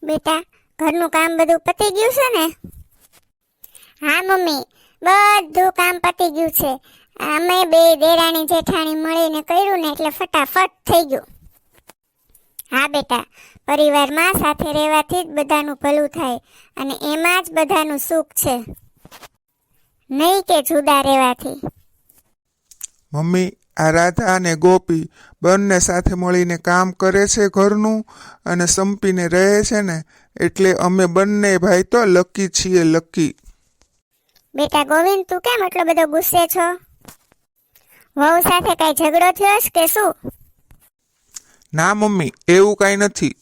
બેટા, ઘરનું કામ બધું પતી ગયું છે ને? હા મમ્મી, બધું કામ પતી ગયું છે. અમે બે દેરાણી જેઠાણી મળીને કર્યું ને એટલે ફટાફટ થઈ ગયું. હા બેટા, પરિવારમાં સાથે રહેવાથી જ બધાનું ભલું થાય અને એમાં જ બધાનું સુખ છે, નહીં કે જુદા રહેવાથી. મમ્મી, આ રાધા અને ગોપી બંને સાથે મળીને કામ કરે છે ઘરનું અને સંપીને રહે છે ને, એટલે અમે બંને ભાઈ તો લકી છીએ, લકી. બેટા ગોવિંદ, તું કેમ એટલો બધો ગુસ્સે છો? વહુ સાથે કઈ ઝઘડો થયો છે કે શું? ના મમ્મી, એવું કાંઈ નથી.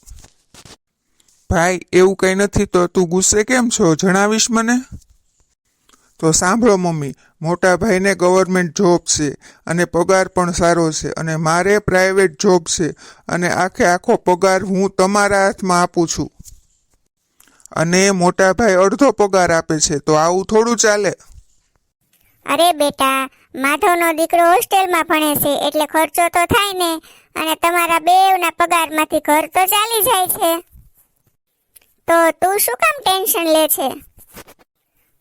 ભાઈ, એવું કાંઈ નથી તો તું ગુસ્સે કેમ છો, જણાવીશ મને? તો સાંભળો મમ્મી, મોટા ભાઈને ગવર્મેન્ટ જોબ છે અને પગાર પણ સારો છે અને મારે પ્રાઇવેટ જોબ છે અને આખો પગાર હું તમારા હાથમાં આપું છું અને મોટા ભાઈ અડધો પગાર આપે છે, તો આવું થોડું ચાલે? અરે બેટા, માધવનો દીકરો હોસ્ટેલમાં ભણે છે એટલે ખર્ચો તો થાય ને, અને તમારા બેવના પગારમાંથી ઘર તો ચાલી જાય છે. તો તું શું કામ ટેન્શન લે છે?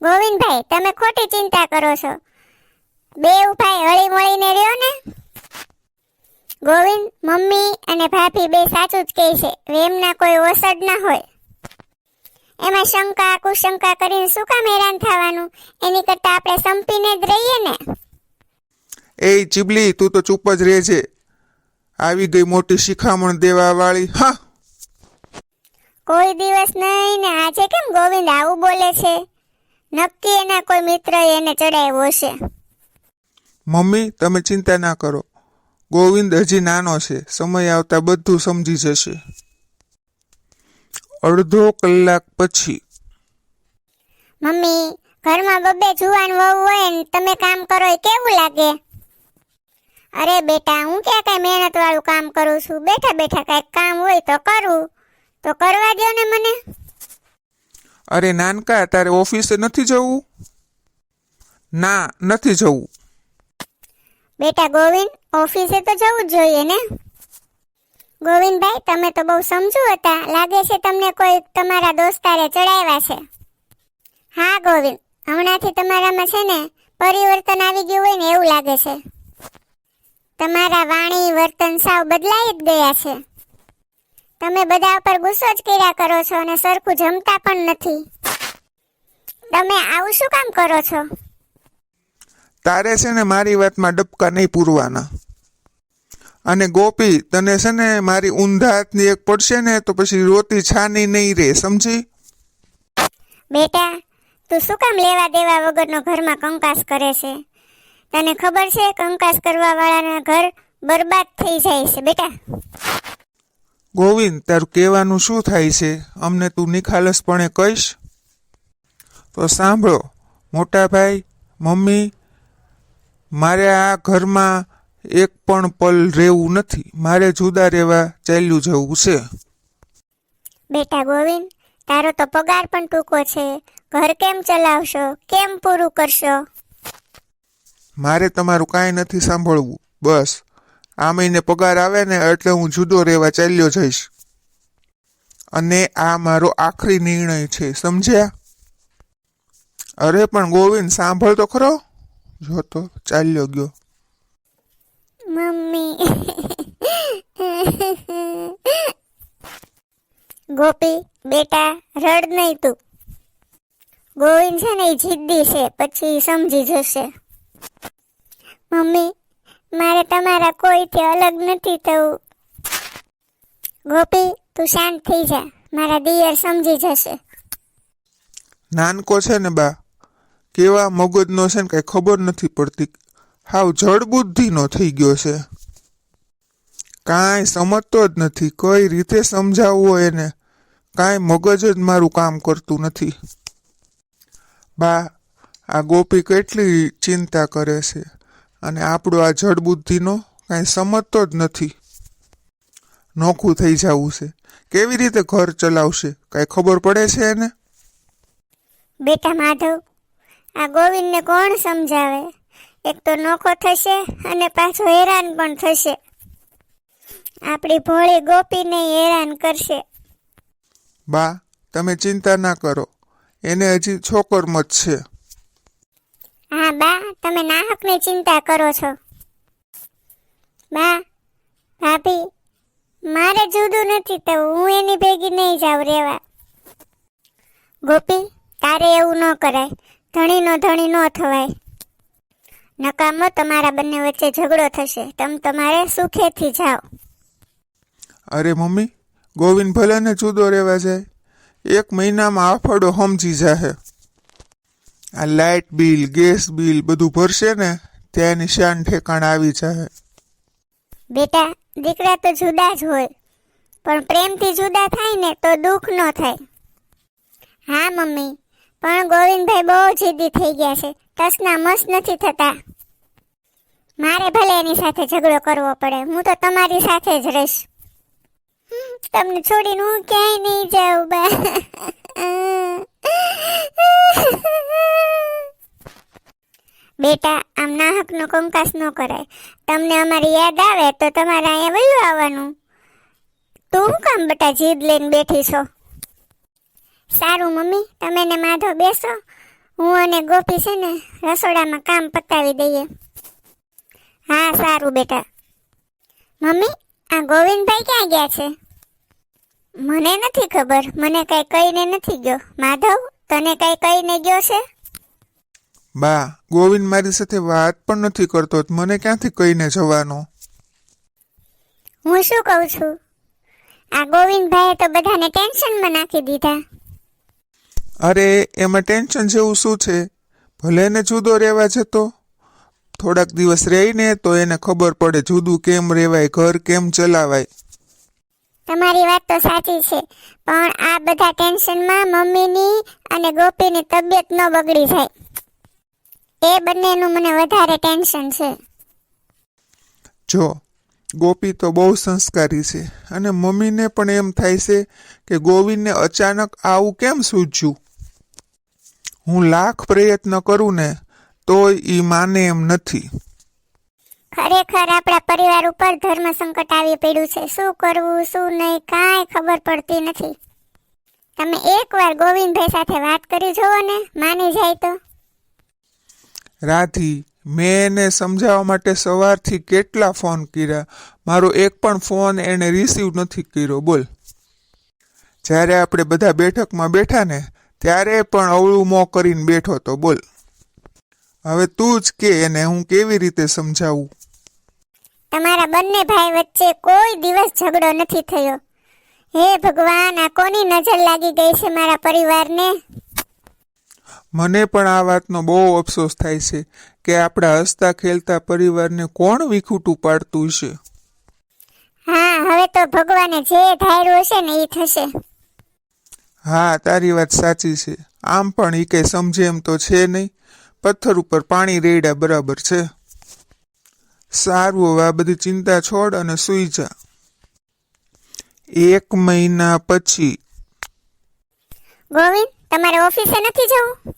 ગોવિંદભાઈ, તમે ખોટી ચિંતા કરો છો. બેવ ભાઈ હળી મળીને રહ્યો ને. ગોવિંદ, મમ્મી અને ભાભી બે સાચું જ કહે છે, વેમના કોઈ ઓસડ ના હોય. એમાં શંકા કુશંકા કરીને શું કામ હેરાન થવાનું? એની કરતા આપણે સંપીને જ રહીએ ને. એ ચીબલી, તું તો ચૂપ જ રહેજે. આવી ગઈ મોટી શિખામણ દેવા વાળી. હા, કોઈ દિવસ નહીં ને આજે કેમ ગોવિંદ આવું બોલે છે? નક્કી એના કોઈ મિત્ર એને ચડાવ્યો છે. મમ્મી, તમે ચિંતા ના કરો. ગોવિંદ હજી નાનો છે, સમય આવતા બધું સમજી જશે. અડધો કલાક પછી. મમ્મી, ઘરમાં બબ્બે જુવાન વહુ હોય ને તમે કામ કરો એ કેવું લાગે? અરે બેટા, હું ક્યાં કઈ મહેનત વાળું કામ કરું છું? બેઠા બેઠા કઈક કામ હોય તો કરવું, તો કરવા દો ને મને. અરે નાનકા, તારે ઓફિસે નથી જવું? ના, નથી જવું. બેટા ગોવિંદ, ઓફિસે તો જવું જ જોઈએ ને. ગોવિંદભાઈ, તમે તો બહુ સમજુ હતા. લાગે છે તમને કોઈ તમારા દોસ્તારે ચડાવ્યા છે. હા ગોવિંદ, હમણાંથી તમારામાં છે ને પરિવર્તન આવી ગયું હોય ને એવું લાગે છે. તમારા વાણી વર્તન સાવ બદલાઈ જ ગયા છે. તમે બધા ઉપર ગુસ્સો જ કર્યા કરો છો અને સરખું જમતા પણ નથી. તમે આવું શું કામ કરો છો? તારે છે ને મારી વાતમાં ડબકા નહીં પૂરવાના. અને ગોપી, તને છે ને મારી ઊંધા હાથની એક પડશે ને તો પછી રોતી છાની નહીં રે, સમજી? બેટા, તું શું કામ લેવા દેવા વગરનો ઘરમાં કંકાસ કરે છે? તને ખબર છે કંકાસ કરવા વાળાના ઘર બરબાદ થઈ જાય છે બેટા. ગોવિંદ, તારું કહેવાનું શું થાય છે? અમને તું નિખાલસપણે કહીશ? તો સાંભળો મોટા ભાઈ, મમ્મી, મારે આ ઘરમાં એક પણ પલ રહેવું નથી. મારે જુદા રહેવા ચાલ્યું જવું છે. બેટા ગોવિંદ, તારો તો પગાર પણ ટૂંકો છે. ઘર કેમ ચલાવશો? કેમ પૂરું કરશો? મારે તમારું કાંઈ નથી સાંભળવું. બસ આ મહિને પગાર આવે ને એટલે હું જુદો રહેવા ચાલ્યો જઈશ. અને આ મારો આખરી નિર્ણય છે, સમજ્યા? અરે પણ ગોવિંદ, સાંભળ તો ખરો. જો તો ચાલ્યો ગયો. મમ્મી. ગોપી બેટા, રડ નહીં તું. ગોવિંદ છે ને એ જિદ્દી છે, પછી સમજી જશે. મમ્મી, મારે તમારા કોઈથી અલગ નથી થવું. ગોપી, તું શાંત થઈ જા, મારા દિયર સમજી જશે. નાનકો છે ને બા, કેવા મગજનો છે ને કઈ ખબર નથી પડતી. હાવ જડ બુદ્ધિનો થઈ ગયો છે. કાંઈ સમજતો જ નથી. કઈ રીતે સમજાવવો એને, કાંઈ મગજ જ મારું કામ કરતું નથી. બા, આ ગોપી કેટલી ચિંતા કરે છે અને આપણું આ જડ બુદ્ધિનો કાંઈ સમજતો જ નથી. નોખું થઈ જવું છે. કેવી રીતે ઘર ચલાવશે, કાંઈ ખબર પડે છે એને? બેટા માધવ, આ ગોવિંદને કોણ સમજાવે? એક તો નોખો થશે અને પાછો હેરાન પણ થશે. આપણી ભોળી ગોપીને હેરાન કરશે. બા, તમે ચિંતા ના કરો, એને હજી છોકરમત છે. હા બા, તમે નાહકની ચિંતા કરો છો. બા, ભાભી, મારે જુદું નથી થવું, હું એની ભેગી નહીં જાઉં રેવા. ગોપી, તારે એવું ન કરાય, ધણીનો ધણી ન થવાય. નકામો તમારા બંને વચ્ચે ઝઘડો થશે, તમારે સુખેથી જાઓ. અરે મમ્મી, ગોવિંદ ભલે ને જુદો રહેવા જાય, 1 મહિનામાં આફડો સમજી જાહે. આ લાઇટ બિલ, ગેસ બિલ બધું ભરશે ને ત્યાં એની શાન ઠેકાણ આવી જાહે. બેટા, દીકરા તો જુદા જ હોય, પણ પ્રેમથી જુદા થાય ને તો દુઃખ ન થાય. હા મમ્મી, પણ ગોવિંદભાઈ બહુ જીદી થઈ ગયા છે, ટસના મસ નથી થતા. મારે ભલે એની સાથે ઝઘડો કરવો પડે, હું તો તમારી સાથે જ રહીશ. તમને છોડીને હું ક્યાંય નહીં જાઉં બા. બેટા, આમ નાહકનો કંકાસ ન કરાય. તમને અમારી યાદ આવે તો તમારે અહીંયા વયું આવવાનું. તું શું કામ બટા જીદ લઈને બેઠી છો? સારું મમ્મી, તમે ને માધવ બેસો, હું અને ગોપી છે ને રસોડામાં કામ પતાવી દઈએ. હા સારું બેટા. મમ્મી, આ ગોવિંદભાઈ ક્યાં ગયા છે? મને નથી ખબર, મને કઈ કહીને નથી ગયો. માધવ, તને કઈ કહીને ગયો છે? બા, ગોવિંદ મારી સાથે વાત પણ નથી કરતો, તો મને ક્યાંથી કહીને જવાનો? હું શું કહું છું, આ ગોવિંદભાઈએ તો બધાને ટેન્શનમાં નાખી દીધા. અરે, એમાં ટેન્શન જેવું શું છે? ભલે ને જુદો રહેવા જતો, થોડાક દિવસ રહીને તો એને ખબર પડે જુદું કેમ રહેવાય, ઘર કેમ ચલાવાય. તમારી વાત તો સાચી છે, પણ આ બધા ટેન્શનમાં મમ્મીની અને ગોપીની તબિયત ન બગડી જાય, એ બંનેનું મને વધારે ટેન્શન છે. જો, ગોપી તો બહુ સંસ્કારી છે અને મમ્મીને પણ એમ થાય છે કે ગોવિંદને અચાનક આવું કેમ સૂઝ્યું. હું લાખ પ્રયત્ન કરું ને તોય ઈ માને એમ નથી. ખરેખર આપણા પરિવાર ઉપર ધર્મ સંકટ આવી પડ્યું છે. શું કરવું શું નહીં કાંઈ ખબર પડતી નથી. તમે એકવાર ગોવિંદભાઈ સાથે વાત કરી જુઓ ને, માની જાય તો. રાધી, મેં એને સમજાવવા માટે સવારથી કેટલા ફોન કર્યા, મારો એક પણ ફોન એણે રિસીવ નથી કર્યો. બોલ, જ્યારે આપણે બધા બેઠકમાં બેઠા ને ત્યારે પણ અવળું મોં કરીને બેઠો તો. બોલ, હવે તું જ કે એને હું કેવી રીતે સમજાવું? તમારા બંને ભાઈ વચ્ચે કોઈ દિવસ ઝઘડો નથી થયો. હે ભગવાન, આ કોની નજર લાગી ગઈ છે મારા પરિવારને? મને પણ આ વાતનો બહુ અફસોસ થાય છે કે આપણા હસતા ખેલતા પરિવારને કોણ વિખૂટું પાડતું છે. હા, હવે તો ભગવાને જે ધાર્યું હશે ને એ થશે. હા, તારી વાત સાચી છે. આમ પણ એ કઈ સમજે એમ તો છે નહીં. પથ્થર ઉપર પાણી રેડ્યા બરાબર છે. સારું, હવે આ બધી ચિંતા છોડ અને સૂઈ જા. 1 મહિના પછી. ગોવિંદ, તમારે ઓફિસે નથી જવું?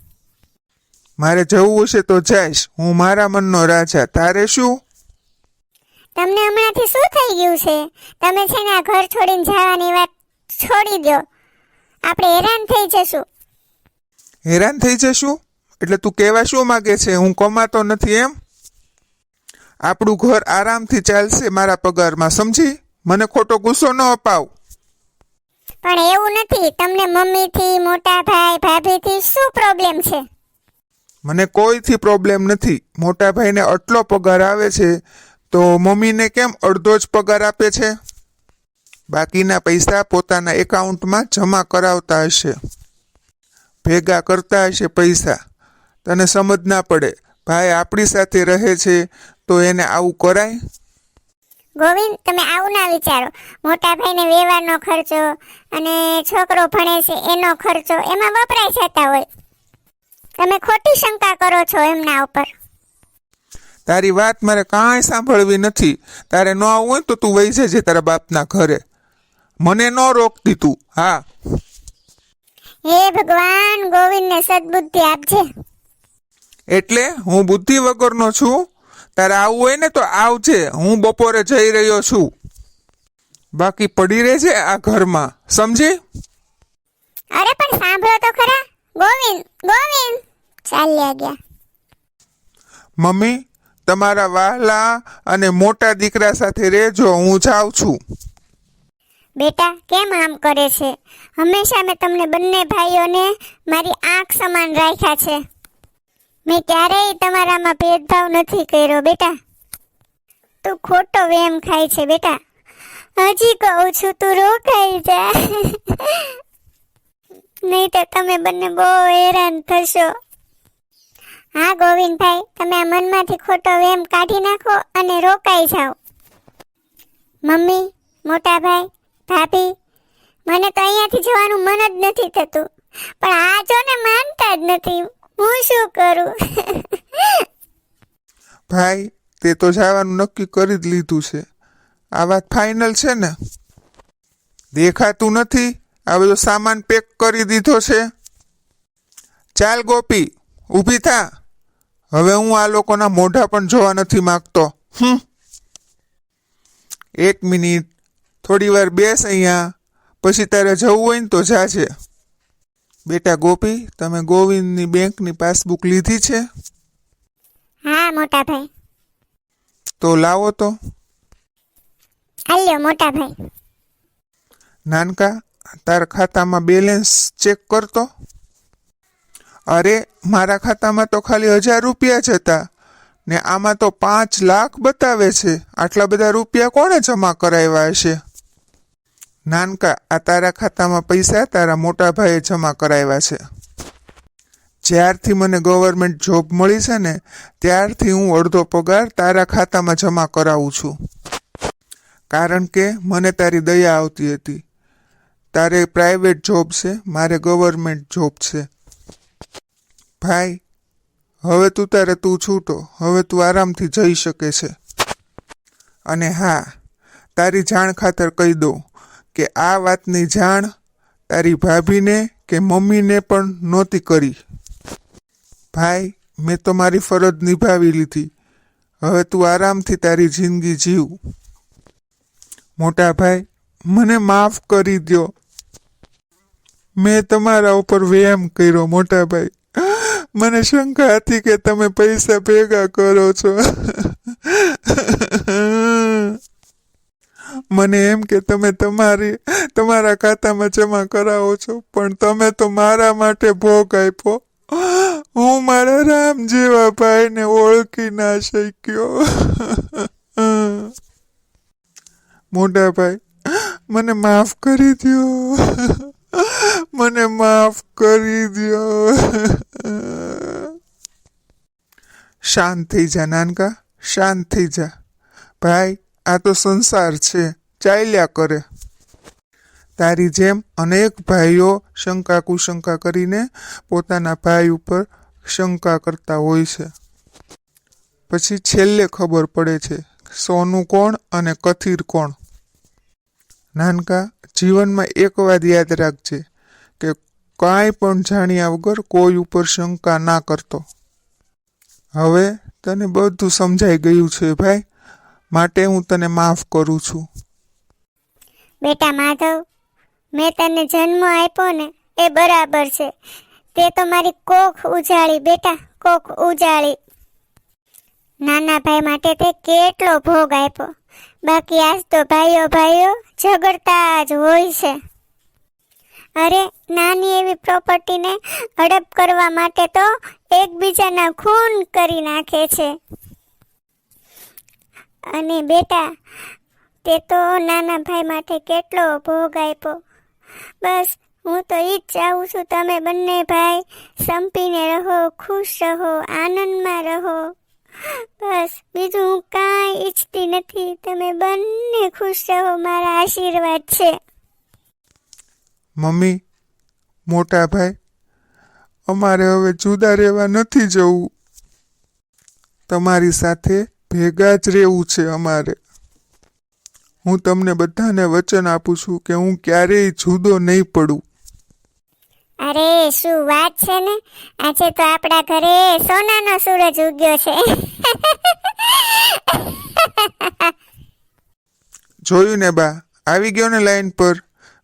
મારે જવું હશે તો જઈશ, હું મારા મનનો રાજા. તારે શું? તમને હમણાંથી શું થઈ ગયું છે? તમે છે ને આ ઘર છોડીને જવાની વાત છોડી દો. આપણે હેરાન થઈ જશું. હેરાન થઈ જશું એટલે તું કહેવા શું માગે છે? હું કમાતો નથી એમ? આપણું ઘર આરામથી ચાલશે મારા પગારમાં, સમજી? મને ખોટો ગુસ્સો ન અપાવ. પણ એવું નથી. તમને મમ્મીથી, મોટા ભાઈ, ભાભીથી શું પ્રોબ્લેમ છે? મને કોઈથી પ્રોબ્લેમ નથી. મોટા ભાઈને આટલો પગાર આવે છે તો મમ્મીને કેમ અડધો જ પગાર આપે છે? બાકીના પૈસા પોતાના એકાઉન્ટમાં જમા કરાવતા હશે, ભેગા કરતા હશે પૈસા. તને સમજ ના પડે? ભાઈ આપણી સાથે રહે છે તો એને આવું કરાય? ગોવિંદ, તમે આવું ના વિચારો. મોટા ભાઈને વ્યવહારનો ખર્ચો અને છોકરો ભણે છે એનો ખર્ચો એમાં વપરાઈ જતા હોય. તમે ખોટી શંકા કરો છો એમના ઉપર. તારી વાત મારે કાંઈ સાંભળવી નથી. તારે ન આવવું હોય તો તું વહી જજે તારા બાપના ઘરે. મને ન રોકતી તું. હા. હે ભગવાન, ગોવિંદને સદબુદ્ધિ આપજે. એટલે હું બુદ્ધિ વગરનો છું? તારે આવવું હોય ને તો આવજે, હું બપોરે જઈ રહ્યો છું. બાકી પડી રહેજે આ ઘરમાં, સમજી? અરે પણ સાંભળો તો ખરા. ગોવિંદ, ગોવિંદ, ચાલ્યા ગયા. મમ્મી, તમારા વહાલા અને મોટા દીકરા સાથે રહેજો, હું જાઉં છું. બેટા કેમ આમ કરે છે? હંમેશા મેં તમને બંને ભાઈઓને મારી આંખ સમાન રાખ્યા છે. મેં ક્યારેય તમારામાં ભેદભાવ નથી કર્યો બેટા. તું ખોટો વેમ ખાય છે બેટા. હજી કહું છું તું રોકાઈ જા. નહીં તો તમે બંને બહુ હેરાન થશો. હા ગોવિંદભાઈ, તમે આ મનમાંથી ખોટો વેમ કાઢી નાખો અને રોકાઈ જાઓ. મમ્મી, મોટા ભાઈ, ભાભી, મને તો અહીંયાથી જવાનું મન જ નથી થતું, પણ આ જો ને માનતા જ નથી. હું શું કરું? ભાઈ, તે તો જવાનું નક્કી કરી જ લીધું છે. આ વાત ફાઇનલ છે ને? દેખાતું નથી? આ બધો સામાન પેક કરી દીધો છે. ચાલ ગોપી, ઊભી થા. હવે હું આ લોકોના મોઢા પણ જોવા નથી માંગતો. એક મિનિટ, થોડી વાર બેસ અહીંયા, પછી તારે જવું હોય ને તો જાજે. બેટા ગોપી, તમે ગોવિંદની બેંકની પાસબુક લીધી છે? હા મોટા ભાઈ. તો લાવો તો. હાલ્યો મોટા ભાઈ. નાનકા, તારા ખાતામાં બેલેન્સ ચેક કરતો. અરે, મારા ખાતામાં તો ખાલી 1000 રૂપિયા જ હતા ને આમાં તો 5 લાખ બતાવે છે. આટલા બધા રૂપિયા કોણે જમા કરાવ્યા હશે? નાનકા, આ તારા ખાતામાં પૈસા તારા મોટા ભાઈએ જમા કરાવ્યા છે. જ્યારથી મને ગવર્મેન્ટ જોબ મળી છે ને, ત્યારથી હું અડધો પગાર તારા ખાતામાં જમા કરાવું છું. કારણ કે મને તારી દયા આવતી હતી. તારે પ્રાઇવેટ જોબ છે, મારે ગવર્મેન્ટ જોબ છે. ભાઈ, હવે તું છૂટો. હવે તું આરામથી જઈ શકે છે. અને હા, તારી જાણ ખાતર કહી દઉં કે આ વાતની જાણ તારી ભાભીને કે મમ્મીને પણ નહોતી કરી. ભાઈ, મેં તો મારી ફરજ નિભાવી લીધી. હવે તું આરામથી તારી જિંદગી જીવ. મોટા ભાઈ, મને માફ કરી દો. મેં તમારા ઉપર વહેમ કર્યો મોટા ભાઈ. મને શંકા હતી કે તમે પૈસા ભેગા કરો છો. મને એમ કે તમે તમારા ખાતામાં જમા કરાવો છો, પણ તમે તો મારા માટે ભોગ આપ્યો. હું મારા રામ જેવા ભાઈને ઓળખી ના શક્યો. મોટા ભાઈ, મને માફ કરી દો. મને માફ કરી દો. શાંત થઈ જા નાનકા, શાંત થઈ જા. ભાઈ, આ તો સંસાર છે, ચાલ્યા કરે. તારી જેમ અનેક ભાઈઓ શંકા કુશંકા કરીને પોતાના ભાઈ ઉપર શંકા કરતા હોય છે. પછી છેલ્લે ખબર પડે છે સોનું કોણ અને કથિર કોણ. નાનકા, જીવનમાં એક વાત યાદ રાખજે કે કાંઈ પણ જાણ્યા વગર કોઈ ઉપર શંકા ના કરતો. હવે તને બધું સમજાઈ ગયું છે ભાઈ, માટે હું તને માફ કરું છું. બેટા માધવ, મેં તને જન્મ આપ્યો ને એ બરાબર છે. તે તો મારી કોખ ઉજાળી બેટા, કોખ ઉજાળી. નાના ભાઈ માટે તે કેટલો ભોગ આપ્યો. બાકી આજ તો ભાઈઓ ઝઘડતા જ હોય છે. અરે, નાની એવી પ્રોપર્ટીને હડપ કરવા માટે તો એકબીજાના ખૂન કરી નાખે છે. અને બેટા, તે તો નાના ભાઈ માટે કેટલો ભોગ આપ્યો. બસ હું તો ઈ જ ચાહું છું તમે બંને ભાઈ સંપીને રહો, ખુશ રહો, આનંદમાં રહો. બસ બીજું હું કાંઈ ઈચ્છતી નથી. તમે બંને ખુશ રહો, મારા આશીર્વાદ છે. મમ્મી, મોટા ભાઈ, અમારે હવે જુદા રહેવા નથી જવું. તમારી સાથે ભેગા જ રહેવું છે અમારે. હું તમને બધાને વચન આપું છું કે હું ક્યારેય જુદો નહીં પડું. અરે શું વાત છે ને! આજે તો આપણા ઘરે સોનાનો સૂરજ ઉગ્યો છે. જોયું ને બા, આવી ગયો ને લાઈન પર.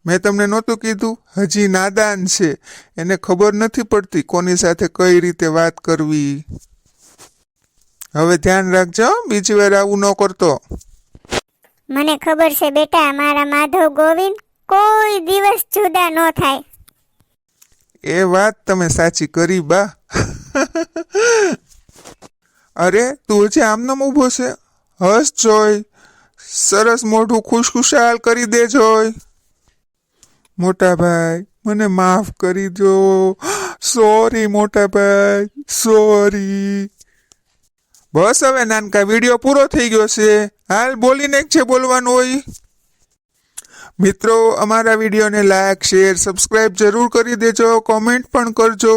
મેં તમને નહોતું કીધું? હજી નાદાન છે, એને ખબર નથી પડતી કોની સાથે કઈ રીતે વાત કરવી. હવે ધ્યાન રાખજો હો, બીજી વાર આવું ન કરતો. મને ખબર છે બેટા, મારા માધવ ગોવિંદ કોઈ દિવસ જુદા ન થાય. એ વાત તમે સાચી કરી બા. અરે તું હજી આમનામ ઊભો છે? હસ જોય, સરસ મોઢું ખુશખુશાલ કરી દે જોય. મોટા ભાઈ મને માફ કરી દો. સોરી મોટા ભાઈ, સોરી. બસ હવે નાનકા, વિડીયો પૂરો થઈ ગયો છે. હાલ બોલીને જે બોલવાનું હોય. મિત્રો, અમારા વિડીયોને લાઈક, શેર, સબસ્ક્રાઇબ જરૂર કરી દેજો. કોમેન્ટ પણ કરજો.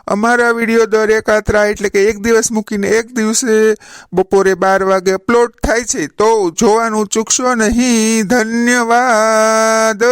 અમારા વિડીયો દર એકાત્રા એટલે કે એક દિવસ મૂકીને એક દિવસે બપોરે 12 વાગે અપલોડ થાય છે, તો જોવાનું ચૂકશો નહીં. ધન્યવાદ.